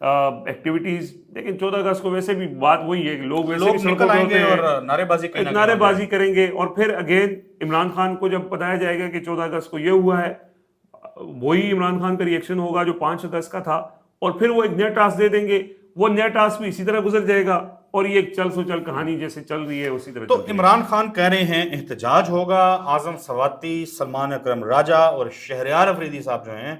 Activities. لیکن 14 اگست کو ویسے بھی بات وہی ہے کہ لوگ ویسے بھی سڑکوں نکل پہ آئیں ہوتے گے ہیں, اور نعرے بازی کہیں نہ نعرے کہیں بازی کریں گے. اور پھر اگین عمران خان کو جب بتایا جائے گا کہ 14 اگست کو یہ ہوا ہے, وہی عمران خان کا ریئیکشن ہوگا جو 5 اگست کا تھا, اور پھر وہ ایک نیا ٹاسک دے دیں گے, وہ نیا ٹاسک بھی اسی طرح گزر جائے گا, اور یہ ایک چل سو چل کہانی جیسے چل رہی ہے اسی طرح تو چلتی رہے گی. عمران خان کہہ رہے ہیں احتجاج ہوگا. اعظم سواتی, سلمان اکرم راجہ اور شہریار افریدی صاحب جو ہیں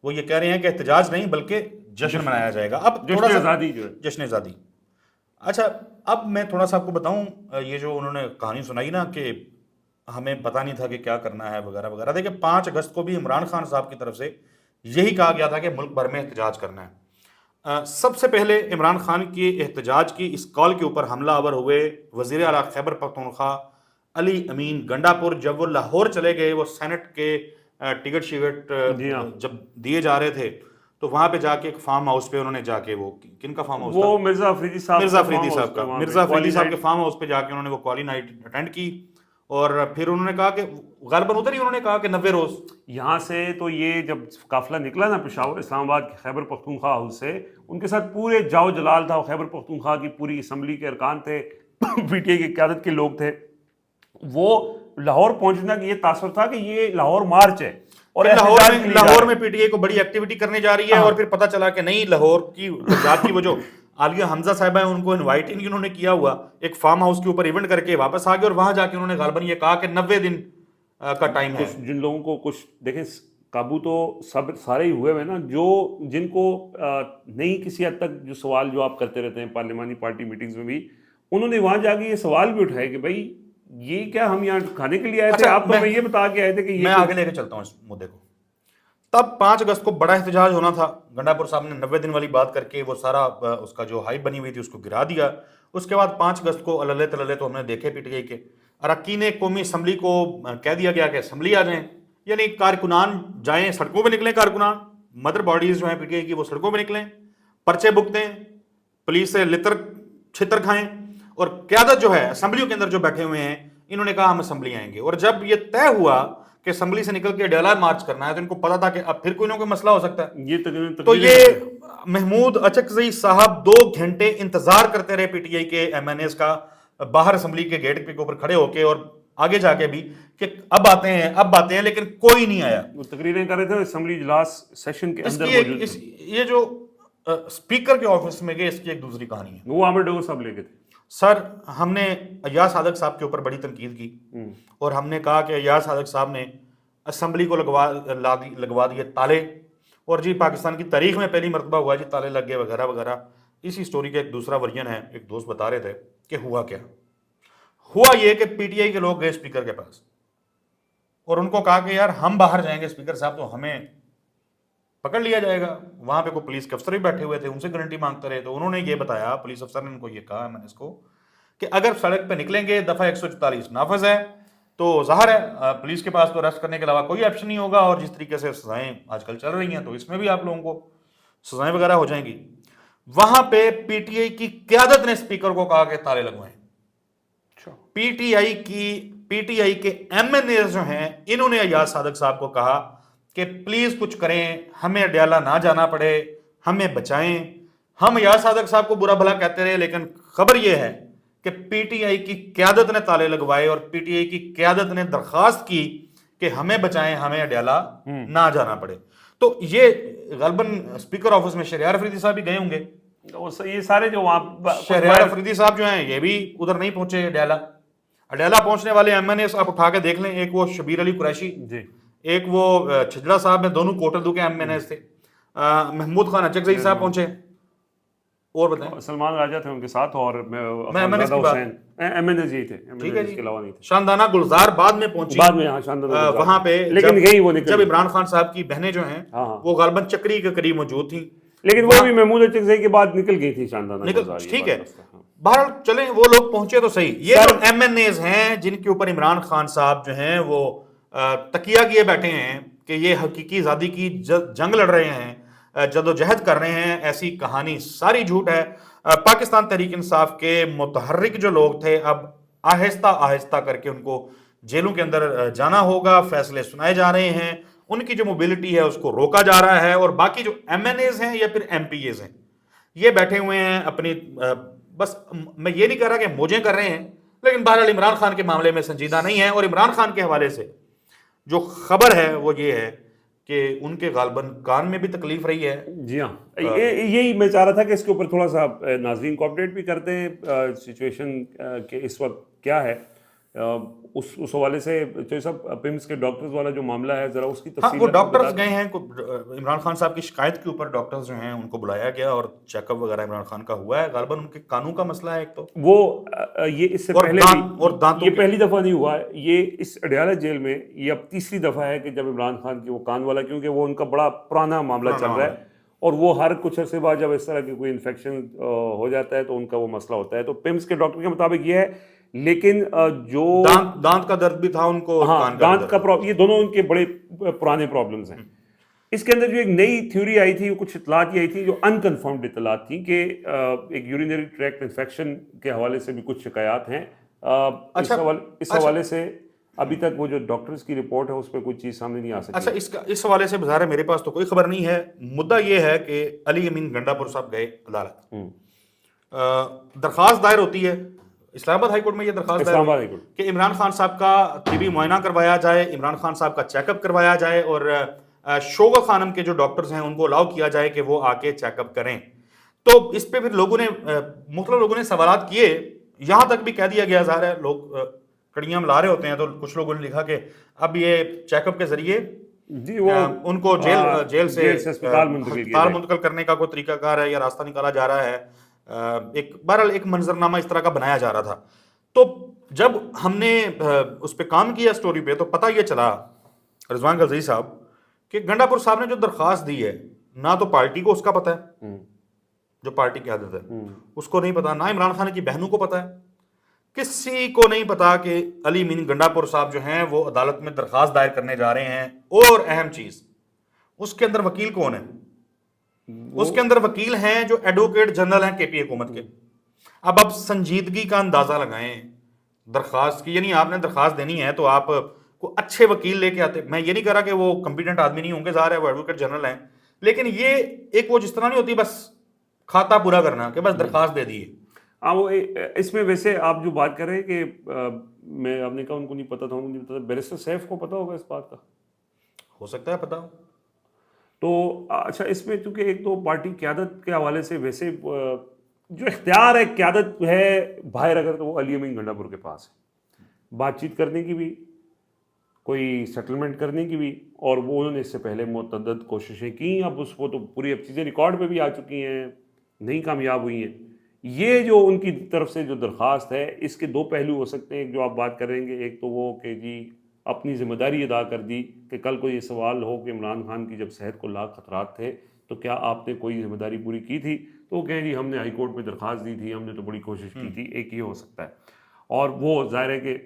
وہ یہ کہہ رہے ہیں کہ احتجاج نہیں بلکہ جشن منایا جائے گا. اب تھوڑا جشن سا آزادی جو ہے, جشن آزادی. اچھا اب میں تھوڑا سا آپ کو بتاؤں, یہ جو انہوں نے کہانی سنائی نا کہ ہمیں پتہ نہیں تھا کہ کیا کرنا ہے وغیرہ وغیرہ, دیکھیں 5 اگست کو بھی عمران خان صاحب کی طرف سے یہی کہا گیا تھا کہ ملک بھر میں احتجاج کرنا ہے. سب سے پہلے عمران خان کی احتجاج کی اس کال کے اوپر حملہ آور ہوئے وزیر اعلیٰ خیبر پختونخوا علی امین گنڈاپور. جب وہ لاہور چلے گئے, وہ سینٹ کے ٹکٹ شکٹ جی ہاں, جب دیے جا رہے تھے تو وہاں پہ جا کے ایک فارم ہاؤس پہ انہوں نے جا کے, وہ کن کا فارم ہاؤس تھا, وہ مرزا افریدی صاحب مرزا کا افریدی farm house صاحب کا, تھا وہاں پہ, مرزا افریدی قوالی صاحب کے نائٹ. فارم ہاؤس پہ جا کے انہوں نے وہ قوالی نائٹ اٹینڈ کی, اور پھر انہوں نے کہا کہ غالباً ادھر ہی انہوں نے کہا کہ 90 روز. یہاں سے تو یہ جب قافلہ نکلا نا پشاور اسلام آباد کے خیبر پختونخوا ہاؤس سے, ان کے ساتھ پورے جاؤ جلال تھا, خیبر پختونخوا کی پوری اسمبلی کے ارکان تھے, پی ٹی آئی کی قیادت کے لوگ تھے. وہ لاہور پہنچنا کی یہ تاثر تھا کہ یہ لاہور مارچ ہے, اور لاہور میں پی ٹی آئی کو بڑی ایکٹیویٹی کرنے جا رہی ہے, اور پھر پتہ چلا کہ نہیں, لاہور کی پنجاب کی وہ جو عالیہ حمزہ صاحبہ ہیں ان کو انوائٹ ہی انہوں نے کیا ہوا, ایک فارم ہاؤس کے اوپر ایونٹ کر کے واپس آ گئے, اور وہاں جا کے انہوں نے غالباً یہ کہا کہ 90 دن کا ٹائم ہے. جن لوگوں کو کچھ دیکھیں قابو تو سب سارے ہی ہوئے ہوئے نا, جو جن کو نہیں کسی حد تک جو سوال جو آپ کرتے رہتے ہیں پارلیمانی پارٹی میٹنگز میں بھی, انہوں نے وہاں جا کے یہ سوال بھی اٹھائے کہ بھائی یہ کیا ہم یہاں کھانے کے لیے آئے تھے, آپ تو میں یہ بتا کے آئے تھے کہ میں آگے لے کے چلتا ہوں اس مدعے کو. تب 5 اگست کو بڑا احتجاج ہونا تھا. گنڈاپور صاحب نے 90 دن والی بات کر کے وہ سارا اس کا جو ہائپ بنی ہوئی تھی اس کو گرا دیا. اس کے بعد 5 اگست کو اللہ تللے تو ہم نے دیکھے پی ٹی آئی کے اراکین قومی اسمبلی کو کہہ دیا گیا کہ اسمبلی آ جائیں, یعنی کارکنان جائیں, سڑکوں پہ نکلیں, کارکنان مدر باڈیز جو ہیں پی ٹی آئی کی وہ سڑکوں پہ نکلیں, پرچے بکتیں, پولیس سے لتر چھتر کھائیں, اور قیادت جو ہے اسمبلیوں کے اندر جو بیٹھے ہوئے ہیں انہوں نے کہا ہم اسمبلی آئیں گے. اور جب یہ طے ہوا کہ اسمبلی سے نکل کے ڈیلا مارچ کرنا ہے تو ان کو پتا تھا کہ اب پھر کوئی نہ کوئی مسئلہ ہو سکتا ہے. یہ تو یہ محمود اچکزئی صاحب 2 گھنٹے انتظار کرتے رہے پی ٹی آئی کے ایم این ایز کا باہر اسمبلی کے گیٹ کے اوپر کھڑے ہو کے, اور آگے جا کے بھی کہ اب آتے ہیں, لیکن کوئی نہیں آیا. وہ تقریریں کر رہے تھے اسمبلی اجلاس سیشن کے اندر موجود تھے. یہ جو اسپیکر کے آفس میں گئے اس کی ایک دوسری کہانی ہے. وہ عامر ڈور صاحب لے کے تھے. سر ہم نے ایاز صادق صاحب کے اوپر بڑی تنقید کی, اور ہم نے کہا کہ ایاز صادق صاحب نے اسمبلی کو لگوا دیے تالے, اور جی پاکستان کی تاریخ میں پہلی مرتبہ ہوا جی تالے لگ گئے وغیرہ وغیرہ. اسی سٹوری کا ایک دوسرا ورژن ہے, ایک دوست بتا رہے تھے کہ ہوا کیا. ہوا یہ کہ پی ٹی آئی کے لوگ گئے اسپیکر کے پاس اور ان کو کہا کہ یار ہم باہر جائیں گے اسپیکر صاحب تو ہمیں پکڑ لیا جائے گا. وہاں پہ کوئی پولیس کے افسر بھی بیٹھے ہوئے تھے, ان سے گارنٹی مانگتے رہے. تو انہوں نے یہ بتایا, پولیس افسر نے ان کو یہ کہا میں نے اس کو کہ اگر سڑک پہ نکلیں گے دفعہ 144 نافذ ہے تو ظاہر ہے پولیس کے پاس تو اریسٹ کرنے کے علاوہ کوئی آپشن نہیں ہوگا, اور جس طریقے سے سزائیں آج کل چل رہی ہیں تو اس میں بھی آپ لوگوں کو سزائیں وغیرہ ہو جائیں گی. وہاں پہ پی ٹی آئی کی قیادت نے اسپیکر کو کہا کہ تالے لگوائیں. پی ٹی آئی کے ایم این اے جو ہیں انہوں نے ایاز صادق صاحب کو کہا کہ پلیز کچھ کریں, ہمیں ڈیالہ نہ جانا پڑے, ہمیں بچائیں. ہم ایاز صادق صاحب کو برا بھلا کہتے رہے, لیکن خبر یہ ہے کہ پی ٹی آئی کی قیادت نے تالے لگوائے, اور پی ٹی آئی کی قیادت نے درخواست کی کہ ہمیں بچائیں, ہمیں ڈیالہ نہ جانا پڑے. تو یہ غالباً اسپیکر آفس میں شہریار افریدی صاحب بھی گئے ہوں گے. یہ سارے جو وہاں شہریار افریدی صاحب جو ہیں یہ بھی ادھر نہیں پہنچے ڈیالہ. ڈیالہ پہنچنے والے ایم این اے آپ اٹھا کے دیکھ لیں, ایک وہ شبیر علی قریشی, ایک وہ چھجڑا صاحب ہیں, دونوں کوٹردو کے ایم این اے تھے. محمود خان اچکزئی صاحب پہنچے, اور بتائیں سلمان راجہ تھے ان کے ساتھ, اور میں ایم این ایس کی بات, ایم این ایس جی تھے, ٹھیک ہے جی, اس کے علاوہ نہیں تھے. شاندانہ گلزار بعد میں پہنچی, بعد میں شاندانہ وہاں پہ لیکن گئی وہ نکل جب عمران خان صاحب کی بہنیں جو ہیں وہ غالباً چکری کے قریب موجود تھیں, لیکن وہ بھی محمود اچکزئی کے بعد نکل گئی تھی شاندانہ. ٹھیک ہے, بہرحال چلیں وہ لوگ پہنچے تو صحیح. یہ جو ایم این ایز ہیں جن کے اوپر عمران خان صاحب جو ہیں وہ تکیہ کیے بیٹھے ہیں کہ یہ حقیقی آزادی کی جنگ لڑ رہے ہیں, جدوجہد کر رہے ہیں, ایسی کہانی ساری جھوٹ ہے. پاکستان تحریک انصاف کے متحرک جو لوگ تھے اب آہستہ آہستہ کر کے ان کو جیلوں کے اندر جانا ہوگا, فیصلے سنائے جا رہے ہیں, ان کی جو موبلٹی ہے اس کو روکا جا رہا ہے, اور باقی جو ایم این ایز ہیں یا پھر ایم پی ایز ہیں یہ بیٹھے ہوئے ہیں اپنی بس میں یہ نہیں کہہ رہا کہ موجیں کر رہے ہیں، لیکن بہرحال عمران خان کے معاملے میں سنجیدہ نہیں ہے. اور عمران خان کے حوالے سے جو خبر ہے وہ یہ ہے کہ ان کے غالباً کان میں بھی تکلیف رہی ہے. جی ہاں، یہی میں چاہ رہا تھا کہ اس کے اوپر تھوڑا سا ناظرین کو اپڈیٹ بھی کرتے ہیں سچویشن کہ اس وقت کیا ہے. اس حوالے سے چوہدری صاحب پمس کے ڈاکٹرز والا جو معاملہ ہے ذرا اس کی ہاں تفصیل وہ ڈاکٹرز گئے ہیں، عمران خان صاحب کی شکایت کے اوپر ڈاکٹرز جو ہیں ان کو بلایا گیا اور چیک اپ وغیرہ عمران خان کا ہوا ہے. غالباً ان کے کانوں کا مسئلہ ہے ایک تو وہ یہ اس سے اور پہلے اور دانتوں یہ پہلی دفعہ نہیں ہوا ہے. یہ اس اڈیالہ جیل میں یہ اب تیسری دفعہ ہے کہ جب عمران خان کی وہ کان والا، کیونکہ وہ ان کا بڑا پرانا معاملہ چل رہا ہے اور وہ ہر کچھ عرصے بعد جب اس طرح کی کوئی انفیکشن ہو جاتا ہے تو ان کا وہ مسئلہ ہوتا ہے. تو پمس کے ڈاکٹر کے مطابق یہ ہے، لیکن جو دانت کا درد بھی تھا ان کو، ہاں دانت کا پرابلم، یہ دونوں ان کے بڑے پرانے پرابلمز ہیں. اس کے اندر جو ایک نئی تھیوری آئی تھی، کچھ اطلاعات یہ آئی تھی جو انکنفرمڈ اطلاعات تھیں کہ ایک یورینری ٹریکٹ انفیکشن کے حوالے سے بھی کچھ شکایات ہیں. اس حوالے سے ابھی تک وہ جو ڈاکٹرز کی رپورٹ ہے اس پہ کوئی چیز سامنے نہیں آ سکتی. اچھا، اس حوالے سے بظاہر میرے پاس تو کوئی خبر نہیں ہے. مدعا یہ ہے کہ علی امین گنڈا پور صاحب گئے عدالت، درخواست دائر ہوتی ہے اسلام آباد ہائی کورٹ میں. یہ درخواست اسلام آباد ہائی کورٹ کہ عمران خان صاحب کا طبی معائنہ کروایا جائے، عمران خان صاحب کا چیک اپ کروایا جائے اور شوگا خانم کے جو ڈاکٹرز ہیں ان کو الاؤ کیا جائے کہ وہ آ کے چیک اپ کریں. تو اس پہ پھر مختلف لوگوں نے سوالات کیے، یہاں تک بھی کہہ دیا گیا، ظاہر ہے لوگ کڑیاں ملا رہے ہوتے ہیں، تو کچھ لوگوں نے لکھا کہ اب یہ چیک اپ کے ذریعے ان کو جیل سے اسپتال منتقل کرنے کا کوئی طریقہ کار ہے یا راستہ نکالا جا رہا ہے. بہرحال ایک منظرنامہ اس طرح کا بنایا جا رہا تھا. تو جب ہم نے اس پہ کام کیا اسٹوری پہ، تو پتہ یہ چلا رضوان غلزئی صاحب کہ گنڈا پور صاحب نے جو درخواست دی ہے، نہ تو پارٹی کو اس کا پتہ ہے، جو پارٹی کی عادت ہے اس کو نہیں پتا، نہ عمران خان کی بہنوں کو پتہ ہے، کسی کو نہیں پتا کہ علی امین گنڈا پور صاحب جو ہیں وہ عدالت میں درخواست دائر کرنے جا رہے ہیں. اور اہم چیز، اس کے اندر وکیل کون ہے؟ اس کے اندر وکیل ہیں جو ایڈوکیٹ جنرل ہیں کے پی حکومت کے. اب آپ سنجیدگی کا اندازہ لگائیں درخواست کی، یعنی آپ نے درخواست دینی ہے تو آپ کو اچھے وکیل لے کے آتے. میں یہ نہیں کہہ رہا کہ وہ کمپیٹنٹ آدمی نہیں ہوں گے، ظاہر ہے وہ ایڈوکیٹ جنرل ہیں، لیکن یہ ایک وہ جس طرح نہیں ہوتی بس کھاتا پورا کرنا کہ بس درخواست دے دیے. ہاں وہ اس میں ویسے آپ جو بات کر رہے ہیں کہ میں آپ نے کہا ان کو نہیں پتا تھا، ان کو نہیں پتا تھا، بیرسٹر سیف کو پتا ہوگا اس بات کا؟ ہو سکتا ہے پتا. تو اچھا، اس میں چونکہ ایک تو پارٹی قیادت کے حوالے سے ویسے جو اختیار ہے قیادت ہے باہر، اگر تو وہ علی امین گنڈا پور کے پاس ہے، بات چیت کرنے کی بھی، کوئی سیٹلمنٹ کرنے کی بھی، اور وہ انہوں نے اس سے پہلے متعدد کوششیں کی. اب اس وہ تو پوری اب چیزیں ریکارڈ پہ بھی آ چکی ہیں، نہیں کامیاب ہوئی ہیں. یہ جو ان کی طرف سے جو درخواست ہے، اس کے دو پہلو ہو سکتے ہیں جو آپ بات کریں گے. ایک تو وہ کہ جی اپنی ذمہ داری ادا کر دی کہ کل کو یہ سوال ہو کہ عمران خان کی جب صحت کو لاحق خطرات تھے تو کیا آپ نے کوئی ذمہ داری پوری کی تھی؟ تو وہ کہیں جی ہم نے ہائی کورٹ میں درخواست دی تھی، ہم نے تو بڑی کوشش کی تھی. ایک یہ ہو سکتا ہے. اور وہ ظاہر ہے کہ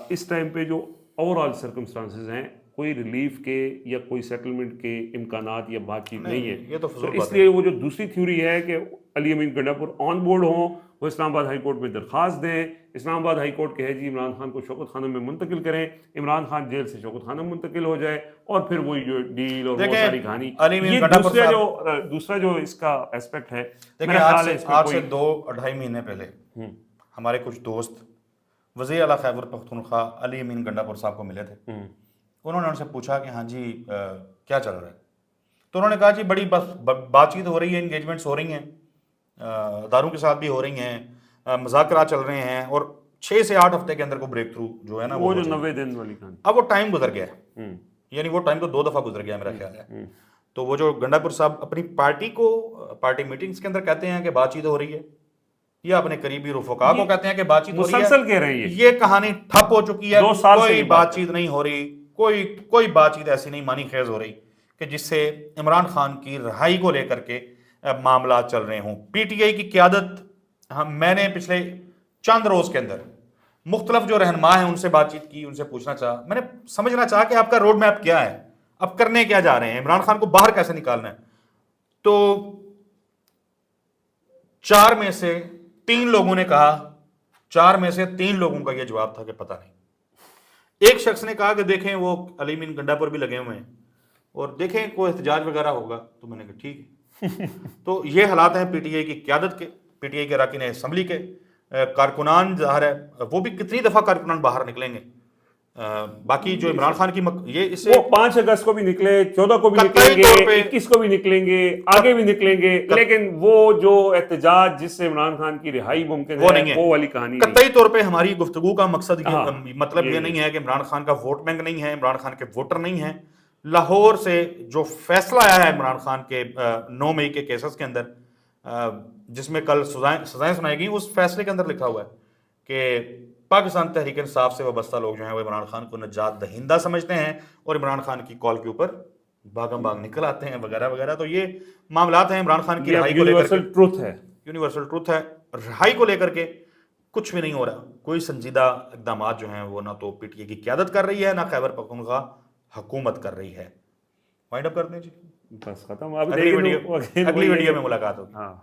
اس ٹائم پہ جو اوور آل سرکمسٹانسز ہیں، کوئی ریلیف کے یا کوئی سیٹلمنٹ کے امکانات یا بات چیت نہیں ہے. تو اس لیے وہ جو دوسری تھیوری ہے کہ علی امین گنڈا پور آن بورڈ ہوں، وہ اسلام آباد ہائی کورٹ میں درخواست دیں، اسلام آباد ہائی کورٹ کہے جی عمران خان کو شوکت خانم میں منتقل کریں، عمران خان جیل سے شوکت خانم منتقل ہو جائے، اور پھر وہی جو ڈیل اور وہ ساری کہانی. یہ دوسرا جو اس کا اسپیکٹ ہے. دیکھیں آج سے 2-2.5 مہینے پہلے ہمارے کچھ دوست وزیر اعلیٰ خیبر پختونخوا علی امین گنڈا پور صاحب کو ملے تھے. انہوں نے ان سے پوچھا کہ ہاں جی کیا چل رہا ہے؟ تو انہوں نے کہا جی بڑی بات چیت ہو رہی ہے، انگیجمنٹس ہو رہی ہیں، اداروں کے ساتھ بھی ہو رہی ہیں، مذاکرات چل رہے ہیں، اور 6 سے 8 ہفتے کے اندر کو بریک تھرو جو ہے نا وہ جو 90 دن والی کہانی. اب وہ ٹائم گزر گیا ہے، یعنی وہ ٹائم تو 2 دفعہ گزر گیا میرا خیال ہے. تو وہ جو گنڈا پور صاحب اپنی پارٹی کو پارٹی میٹنگز کے اندر کہتے ہیں کہ بات چیت ہو رہی ہے، یا اپنے قریبی رفقا کو کہتے ہیں کہ بات چیت ہو رہی ہے، مسلسل کہہ رہے ہیں یہ کہانی ٹھپ ہو چکی ہے. کوئی بات چیت نہیں ہو رہی، کوئی بات چیت ایسی نہیں مانی خیز ہو رہی کہ جس سے عمران خان کی رہائی کو لے کر کے معاملات چل رہے ہوں. پی ٹی آئی کی قیادت، میں نے پچھلے چند روز کے اندر مختلف جو رہنما ہیں ان سے بات چیت کی، ان سے پوچھنا چاہا، میں نے سمجھنا چاہا کہ آپ کا روڈ میپ کیا ہے، اب کرنے کیا جا رہے ہیں، عمران خان کو باہر کیسے نکالنا ہے. تو 4 میں سے 3 لوگوں نے کہا، 4 میں سے 3 لوگوں کا یہ جواب تھا کہ پتہ نہیں. ایک شخص نے کہا کہ دیکھیں وہ علی امین گنڈا پور بھی لگے ہوئے ہیں اور دیکھیں کوئی احتجاج وغیرہ ہوگا. تو میں نے کہا ٹھیک ہے. تو یہ حالات ہیں پی ٹی آئی کی قیادت کے، پی ٹی آئی کے اراکین اسمبلی کے، کارکنان ظاہر ہے وہ بھی کتنی دفعہ کارکنان باہر نکلیں گے. باقی جو عمران خان کی یہ اس سے وہ 5 اگست کو بھی نکلے، 14 کو بھی قطعی نکلیں طور گے، پہ 21 کو بھی نکلیں گے، آگے بھی نکلیں گے، لیکن وہ جو احتجاج جس سے عمران خان کی رہائی ممکن وہ ہے نہیں ہے. وہ والی کہانی نہیں. قطعی طور پہ ہماری گفتگو کا مقصد ہاں، مطلب یہ نہیں ہے کہ عمران خان کا ووٹ بینک نہیں ہے، عمران خان کے ووٹر نہیں ہیں. لاہور سے جو فیصلہ آیا ہے عمران خان کے 9 مئی کے کیسز کے اندر، جس میں کل سزائیں سنائی گئیں، اس فیصلے کے اندر لکھا ہوا ہے کہ پاکستان تحریک انصاف سے وابستہ لوگ جو ہیں وہ عمران خان کو نجات دہندہ سمجھتے ہیں اور عمران خان کی کال کے اوپر بھاگم بھاگ نکل آتے ہیں وغیرہ وغیرہ. تو یہ معاملات ہیں عمران خان کی یہ اب رہائی کو لے کر کے، یونیورسل ٹروتھ ہے. یونیورسل ٹروتھ ہے. رہائی کو لے کر کے کچھ بھی نہیں ہو رہا، کوئی سنجیدہ اقدامات جو ہیں وہ نہ تو پی ٹی اے کی قیادت کر رہی ہے، نہ خیبر پختونخوا حکومت کر رہی ہے. وائنڈ اپ کرتے ہیں جی، بس ختم. اب اگلی لیکن ویڈیو میں ملاقات ہوگی. ہاں.